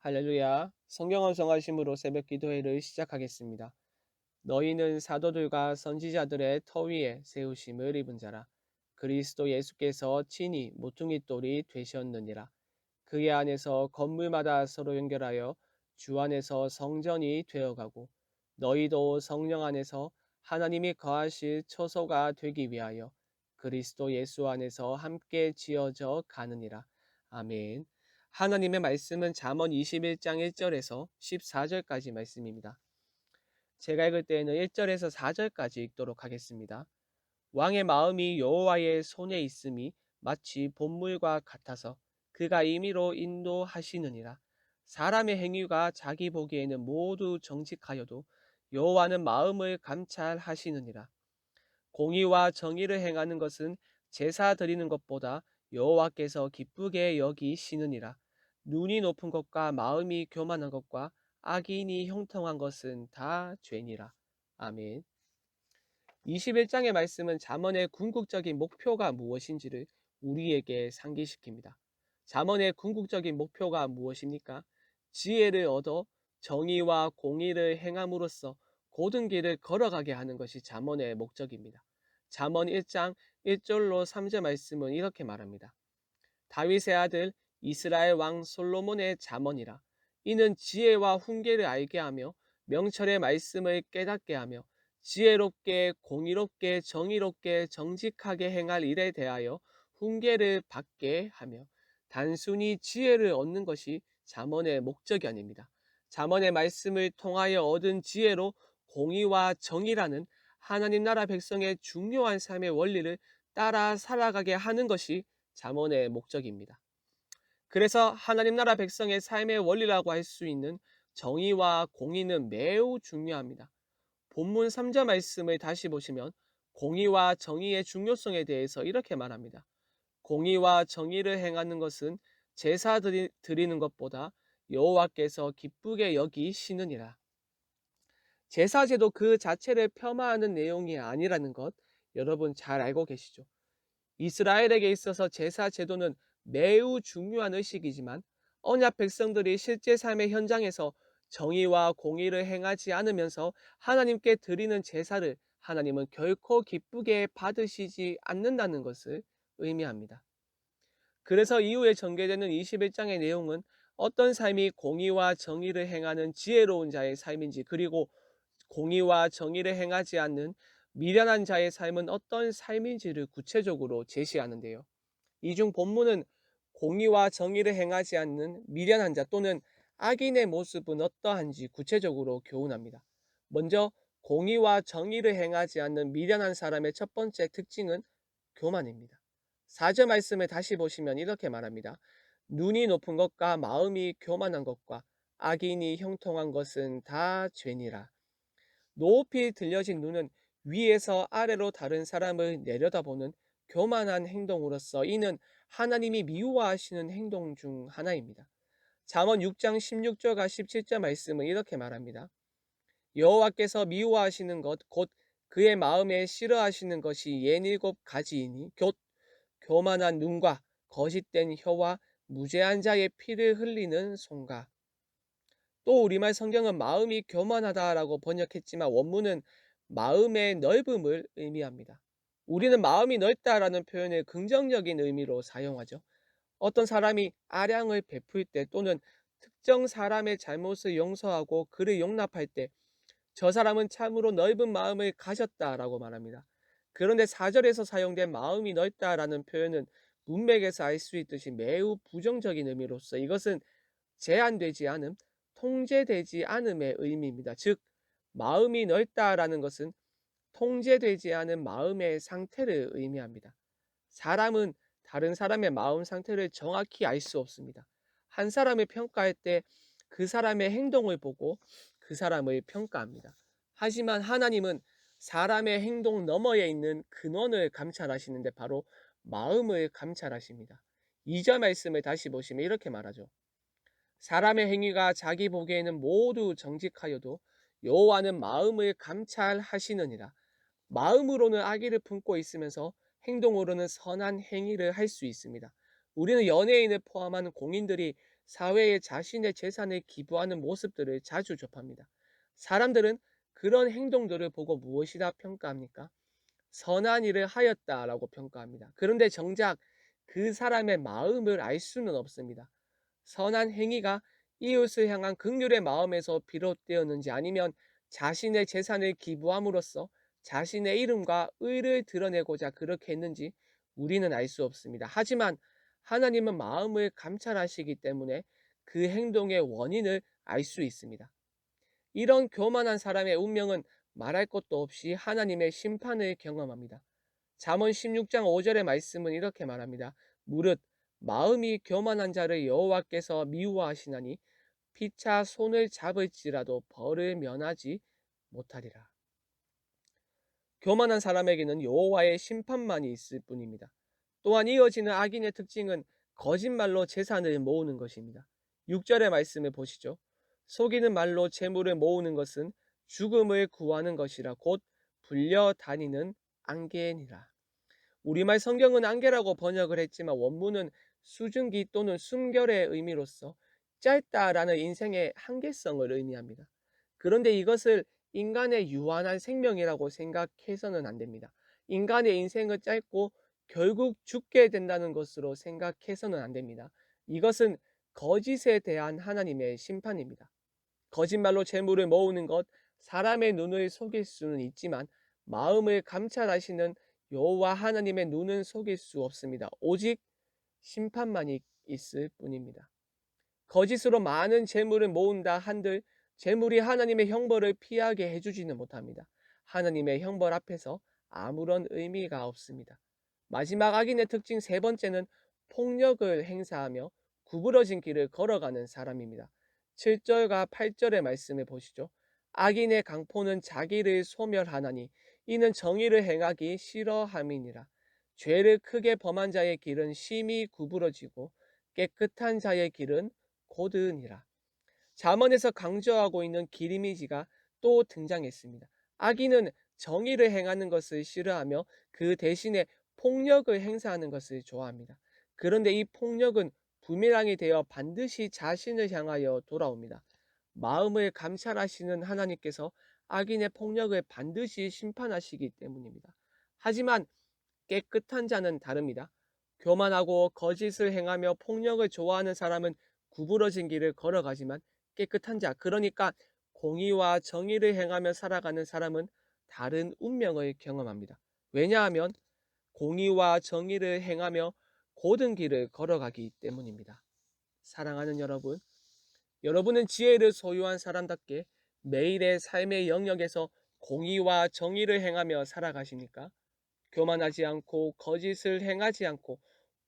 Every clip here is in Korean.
할렐루야. 성경 암송하심으로 새벽 기도회를 시작하겠습니다. 너희는 사도들과 선지자들의 터 위에 세우심을 입은 자라. 그리스도 예수께서 친히 모퉁이 돌이 되셨느니라. 그의 안에서 건물마다 서로 연결하여 주 안에서 성전이 되어가고 너희도 성령 안에서 하나님이 거하실 처소가 되기 위하여 그리스도 예수 안에서 함께 지어져 가느니라. 아멘. 하나님의 말씀은 잠언 21장 1절에서 14절까지 말씀입니다. 제가 읽을 때에는 1절에서 4절까지 읽도록 하겠습니다. 왕의 마음이 여호와의 손에 있음이 마치 본물과 같아서 그가 임의로 인도하시느니라. 사람의 행위가 자기 보기에는 모두 정직하여도 여호와는 마음을 감찰하시느니라. 공의와 정의를 행하는 것은 제사 드리는 것보다 여호와께서 기쁘게 여기시느니라. 눈이 높은 것과 마음이 교만한 것과 악인이 형통한 것은 다 죄니라. 아멘. 21장의 말씀은 잠언의 궁극적인 목표가 무엇인지를 우리에게 상기시킵니다. 잠언의 궁극적인 목표가 무엇입니까? 지혜를 얻어 정의와 공의를 행함으로써 고든 길을 걸어가게 하는 것이 잠언의 목적입니다. 잠언 1장 1절로 3절 말씀은 이렇게 말합니다. 다윗의 아들 이스라엘 왕 솔로몬의 잠언이라. 이는 지혜와 훈계를 알게 하며 명철의 말씀을 깨닫게 하며 지혜롭게 공의롭게 정의롭게 정직하게 행할 일에 대하여 훈계를 받게 하며 단순히 지혜를 얻는 것이 잠언의 목적이 아닙니다. 잠언의 말씀을 통하여 얻은 지혜로 공의와 정의라는 하나님 나라 백성의 중요한 삶의 원리를 따라 살아가게 하는 것이 잠언의 목적입니다. 그래서 하나님 나라 백성의 삶의 원리라고 할 수 있는 정의와 공의는 매우 중요합니다. 본문 3절 말씀을 다시 보시면 공의와 정의의 중요성에 대해서 이렇게 말합니다. 공의와 정의를 행하는 것은 제사 드리는 것보다 여호와께서 기쁘게 여기시느니라. 제사제도 그 자체를 폄하하는 내용이 아니라는 것 여러분 잘 알고 계시죠? 이스라엘에게 있어서 제사 제도는 매우 중요한 의식이지만 언약 백성들이 실제 삶의 현장에서 정의와 공의를 행하지 않으면서 하나님께 드리는 제사를 하나님은 결코 기쁘게 받으시지 않는다는 것을 의미합니다. 그래서 이후에 전개되는 21장의 내용은 어떤 삶이 공의와 정의를 행하는 지혜로운 자의 삶인지, 그리고 공의와 정의를 행하지 않는 미련한 자의 삶은 어떤 삶인지를 구체적으로 제시하는데요. 이 중 본문은 공의와 정의를 행하지 않는 미련한 자 또는 악인의 모습은 어떠한지 구체적으로 교훈합니다. 먼저 공의와 정의를 행하지 않는 미련한 사람의 첫 번째 특징은 교만입니다. 4절 말씀을 다시 보시면 이렇게 말합니다. 눈이 높은 것과 마음이 교만한 것과 악인이 형통한 것은 다 죄니라. 높이 들려진 눈은 위에서 아래로 다른 사람을 내려다보는 교만한 행동으로서 이는 하나님이 미워하시는 행동 중 하나입니다. 잠언 6장 16절과 17절 말씀은 이렇게 말합니다. 여호와께서 미워하시는 것 곧 그의 마음에 싫어하시는 것이 67가지이니 곧 교만한 눈과 거짓된 혀와 무죄한 자의 피를 흘리는 손과. 또 우리말 성경은 마음이 교만하다라고 번역했지만 원문은 마음의 넓음을 의미합니다. 우리는 마음이 넓다라는 표현을 긍정적인 의미로 사용하죠. 어떤 사람이 아량을 베풀 때 또는 특정 사람의 잘못을 용서하고 그를 용납할 때 저 사람은 참으로 넓은 마음을 가졌다라고 말합니다. 그런데 4절에서 사용된 마음이 넓다라는 표현은 문맥에서 알 수 있듯이 매우 부정적인 의미로서 이것은 제한되지 않음, 통제되지 않음의 의미입니다. 즉 마음이 넓다라는 것은 통제되지 않은 마음의 상태를 의미합니다. 사람은 다른 사람의 마음 상태를 정확히 알 수 없습니다. 한 사람을 평가할 때 그 사람의 행동을 보고 그 사람을 평가합니다. 하지만 하나님은 사람의 행동 너머에 있는 근원을 감찰하시는데 바로 마음을 감찰하십니다. 2절 말씀을 다시 보시면 이렇게 말하죠. 사람의 행위가 자기 보기에는 모두 정직하여도 여호와는 마음을 감찰하시느니라. 마음으로는 악의를 품고 있으면서 행동으로는 선한 행위를 할 수 있습니다. 우리는 연예인을 포함한 공인들이 사회에 자신의 재산을 기부하는 모습들을 자주 접합니다. 사람들은 그런 행동들을 보고 무엇이라 평가합니까? 선한 일을 하였다라고 평가합니다. 그런데 정작 그 사람의 마음을 알 수는 없습니다. 선한 행위가 이웃을 향한 긍휼의 마음에서 비롯되었는지, 아니면 자신의 재산을 기부함으로써 자신의 이름과 의를 드러내고자 그렇게 했는지 우리는 알 수 없습니다. 하지만 하나님은 마음을 감찰하시기 때문에 그 행동의 원인을 알 수 있습니다. 이런 교만한 사람의 운명은 말할 것도 없이 하나님의 심판을 경험합니다. 잠언 16장 5절의 말씀은 이렇게 말합니다. 무릇 마음이 교만한 자를 여호와께서 미워하시나니 피차 손을 잡을지라도 벌을 면하지 못하리라. 교만한 사람에게는 여호와의 심판만이 있을 뿐입니다. 또한 이어지는 악인의 특징은 거짓말로 재산을 모으는 것입니다. 6절의 말씀을 보시죠. 속이는 말로 재물을 모으는 것은 죽음을 구하는 것이라 곧 불려다니는 안개니라. 우리말 성경은 안개라고 번역을 했지만 원문은 수증기 또는 숨결의 의미로서 짧다라는 인생의 한계성을 의미합니다. 그런데 이것을 인간의 유한한 생명이라고 생각해서는 안 됩니다. 인간의 인생은 짧고 결국 죽게 된다는 것으로 생각해서는 안 됩니다. 이것은 거짓에 대한 하나님의 심판입니다. 거짓말로 재물을 모으는 것, 사람의 눈을 속일 수는 있지만 마음을 감찰하시는 여호와 하나님의 눈은 속일 수 없습니다. 오직 심판만이 있을 뿐입니다. 거짓으로 많은 재물을 모은다 한들 재물이 하나님의 형벌을 피하게 해주지는 못합니다. 하나님의 형벌 앞에서 아무런 의미가 없습니다. 마지막 악인의 특징 세 번째는 폭력을 행사하며 구부러진 길을 걸어가는 사람입니다. 7절과 8절의 말씀을 보시죠. 악인의 강포는 자기를 소멸하나니 이는 정의를 행하기 싫어함이니라. 죄를 크게 범한 자의 길은 심히 구부러지고 깨끗한 자의 길은 고드니라. 잠언에서 강조하고 있는 길 이미지가 또 등장했습니다. 악인은 정의를 행하는 것을 싫어하며 그 대신에 폭력을 행사하는 것을 좋아합니다. 그런데 이 폭력은 부메랑이 되어 반드시 자신을 향하여 돌아옵니다. 마음을 감찰하시는 하나님께서 악인의 폭력을 반드시 심판하시기 때문입니다. 하지만 깨끗한 자는 다릅니다. 교만하고 거짓을 행하며 폭력을 좋아하는 사람은 구부러진 길을 걸어가지만 깨끗한 자, 그러니까 공의와 정의를 행하며 살아가는 사람은 다른 운명을 경험합니다. 왜냐하면 공의와 정의를 행하며 고든 길을 걸어가기 때문입니다. 사랑하는 여러분, 여러분은 지혜를 소유한 사람답게 매일의 삶의 영역에서 공의와 정의를 행하며 살아가십니까? 교만하지 않고 거짓을 행하지 않고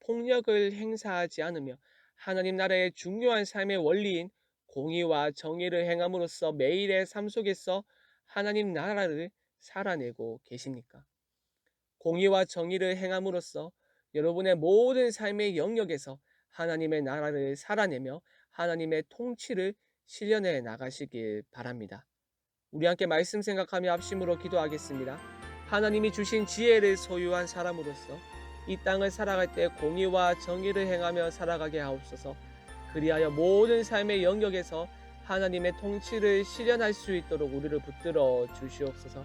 폭력을 행사하지 않으며 하나님 나라의 중요한 삶의 원리인 공의와 정의를 행함으로써 매일의 삶 속에서 하나님 나라를 살아내고 계십니까? 공의와 정의를 행함으로써 여러분의 모든 삶의 영역에서 하나님의 나라를 살아내며 하나님의 통치를 실현해 나가시길 바랍니다. 우리 함께 말씀 생각하며 합심으로 기도하겠습니다. 하나님이 주신 지혜를 소유한 사람으로서 이 땅을 살아갈 때 공의와 정의를 행하며 살아가게 하옵소서. 그리하여 모든 삶의 영역에서 하나님의 통치를 실현할 수 있도록 우리를 붙들어 주시옵소서.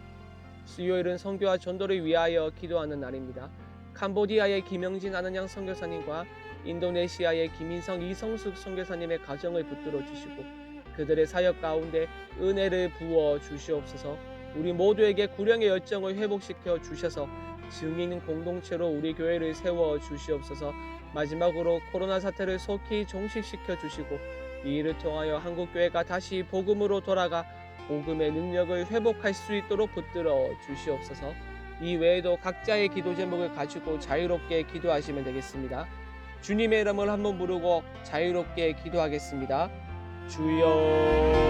수요일은 선교와 전도를 위하여 기도하는 날입니다. 캄보디아의 김영진 아는양 선교사님과 인도네시아의 김인성 이성숙 선교사님의 가정을 붙들어 주시고 그들의 사역 가운데 은혜를 부어 주시옵소서. 우리 모두에게 구령의 열정을 회복시켜 주셔서 증인 공동체로 우리 교회를 세워 주시옵소서. 마지막으로 코로나 사태를 속히 종식시켜 주시고 이 일을 통하여 한국교회가 다시 복음으로 돌아가 복음의 능력을 회복할 수 있도록 붙들어 주시옵소서. 이 외에도 각자의 기도 제목을 가지고 자유롭게 기도하시면 되겠습니다. 주님의 이름을 한번 부르고 자유롭게 기도하겠습니다. 주여.